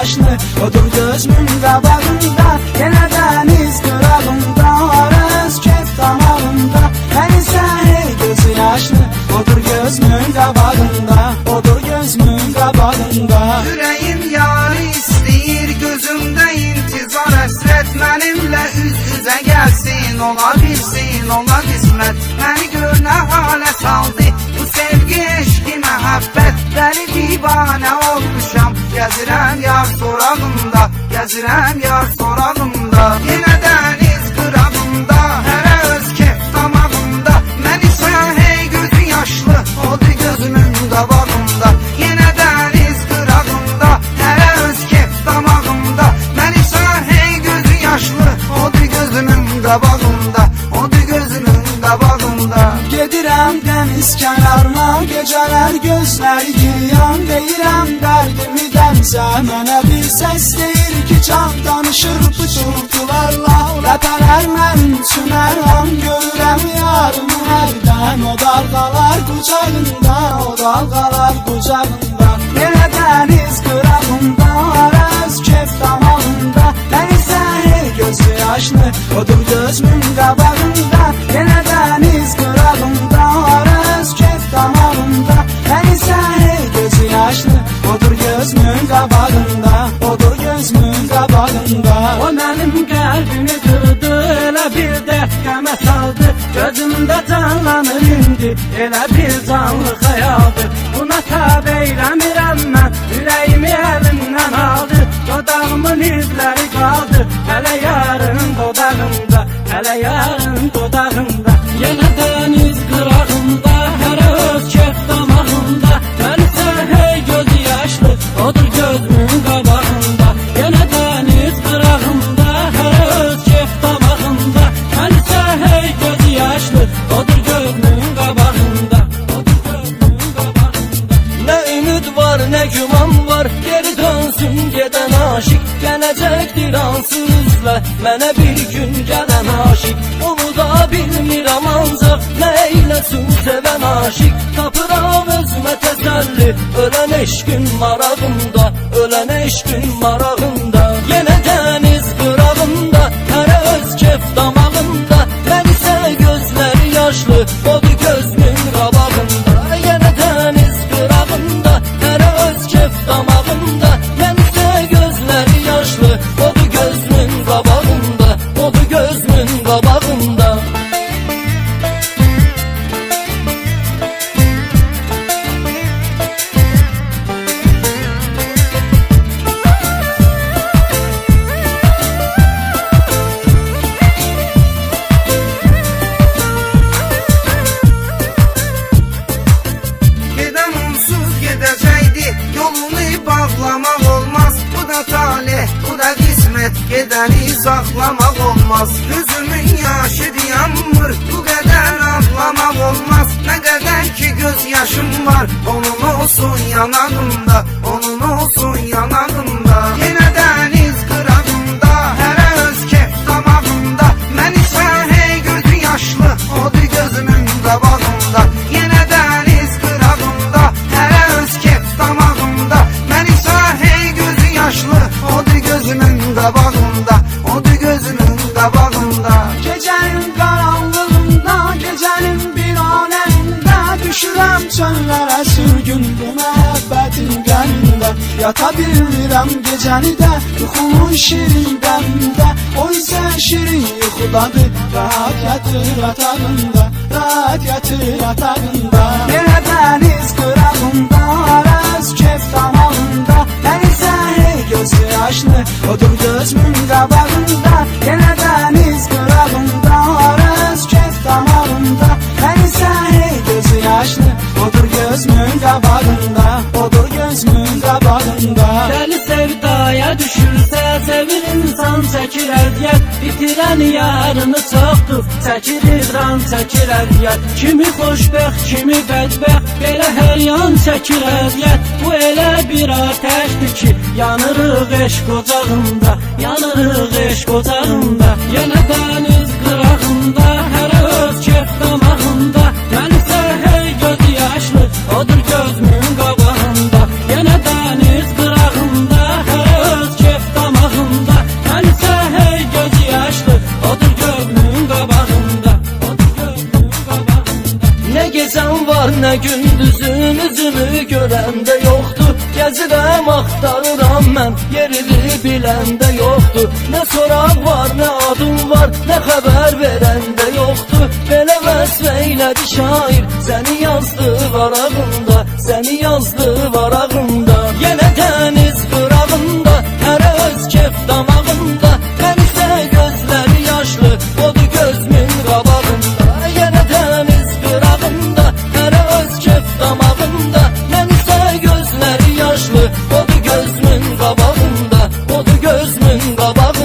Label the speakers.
Speaker 1: yaşlı, odur gözümün qabağında. Yenə dəniz qırağında, arız kef damağında. Mən isə hey gözü yaşlı, odur gözümün qabağında, odur gözümün qabağında.
Speaker 2: Ürəyim yarı istəyir, gözümdə intizar həsrət. Mənimlə üz-üzə gəlsin, ola bilsin, ola qismət. Məni gör nə halə saldı, bu sevgi, eşqi, məhəbbət. Dəli divanə olmuşam, gəzirəm yar sorağında, gəzirəm yar sorağında. Yenə dəniz qırağında, hərə öz kef damağında. Mən isə hey gözü yaşlı, odur gözümün qabağında. Yenə dəniz qırağında, hərə öz kef damağında. Mən isə hey gözü yaşlı, odur gözümün qabağında, odur gözümün qabağında.
Speaker 1: Gedirəm dəniz kənarına, gecələr gözləri giryan. Deyirəm dərdimi dənizə, mənə bir səs deyir ki, can danışır bu çurtularla. Ləpələr mənim üçün əlham, görürəm yarımı hərdən. O dalğalar qucağında, o dalğalar qucağında. Yenə dəniz qırağında, arız kef damağında. Mən isə hey gözü yaşlı, odur gözümün qabağında. Yenə dəniz qırağında, arız kef damağında. Mən isə hey gözü yaşlı, odur gözümün qabağında, odur gözümün qabağında. O mənim qəlbimi qırdı, elə bir dərd qəmə saldı. Gözümdə canlanır indi, elə bir canlı xəyaldır. Buna təb eyləmirəm mən, ürəyimi əlimdən aldı. Dodağımın izləri qaldı, hələ yarın dodağımda, hələ yarın dodağımda. Yenə dəniz qırağında, hərə öz kef damağında. Mən isə hey gözü yaşlı, odur gözümün qabağında. Yenə dəniz qırağında, hərə öz kef damağında. Mən isə hey gözü yaşlı, odur gözümün qabağında, odur gözümün qabağında. Nə ümid var, nə güman var, geri dönsün gedən aşıq. Gələcəkdir ansızla, mənə bir gün gələn aşıq. Onu da bilmirəm ancaq, nə eyləsin sevən aşıq. Tapıram özümə təsəlli, ölən eşqin marağında, ölən eşqin marağında. Yenə dəniz qırağında, hərə öz kef damağında. Mən isə gözləri yaşlı, odur gözümün qabağında. Yenə dəniz qırağında, hərə öz kef damağında. Mən isə gözləri yaşlı, odur gözümün qabağında, odur gözümün qabağında.
Speaker 2: Gedən onsuz gedəcəkdi, yolunu bağlamaq olmaz. Bu da talih, bu da qismət, gedəni saxlamaq olmaz. Gözümün yaşı dayanmır, bu qədər ağlamaq olmaz. Nə qədər ki göz yaşım var, onun olsun yanağımda, onun olsun yanağımda. Yenə dəniz qırağında, hərə öz kef damağında. Mən isə hey gözü yaşlı, odur gözümün qabağında. Yenə dəniz qırağında, hərə öz kef damağında. Mən isə hey gözü yaşlı, odur gözümün qabağında, odur gözümün qabağında.
Speaker 1: Gecənin qaranlığında, gecənin bir anəndə. Düşürəm çöllərə sürgün, bu məhəbbətin qənində. Yata bilmirəm gecəni də, yuxumun şirin dəmdə. O isə şirin yuxudadır, rahat yatır atağında, rahat yatır atağında. Yenə dəniz qırağında, arız kef damağında. Mən isə hey gözü yaşlı, odur gözümün qabağında. Yenə dəniz qırağında, arız kef damağında. Mən isə hey gözü yaşlı, odur gözümün qabağında, odur gözümün qabağında. Dəli sevdaya düşürsə, sevir insan çəkir əziyyət. Bitirən yarını çoxdur, çəkir idran, çəkir əziyyət. Kimi xoşbəxt, kimi bədbəxt, belə hər yan çəkir əziyyət. Bu elə bir ateşdir ki, yanırıq eşq ocağında, yanırıq eşq ocağında. Yenə dəniz qırağında, hərə öz kef damağında. Mən isə hey gözü yaşlı, odur gözümün qabağında. Yenə dəniz qırağında, hərə
Speaker 3: görəndə yoxdur. Gəzirəm, axtarıram mən, yerini biləndə yoxdur. Nə soraq var, nə adım var, nə xəbər verəndə yoxdur. Belə vəsf eylədi şair, səni yazdı varağında, səni yazdı varağında. Yenə dəniz qırağında, hərə öz kef damağında, mən isə gözləri yaşlı, odur gözümün qabağında. Yenə dəniz qırağında, hərə öz kef damağında, mən isə gözləri yaşlı, odur gözümün qabağında, odur gözümün qabağında.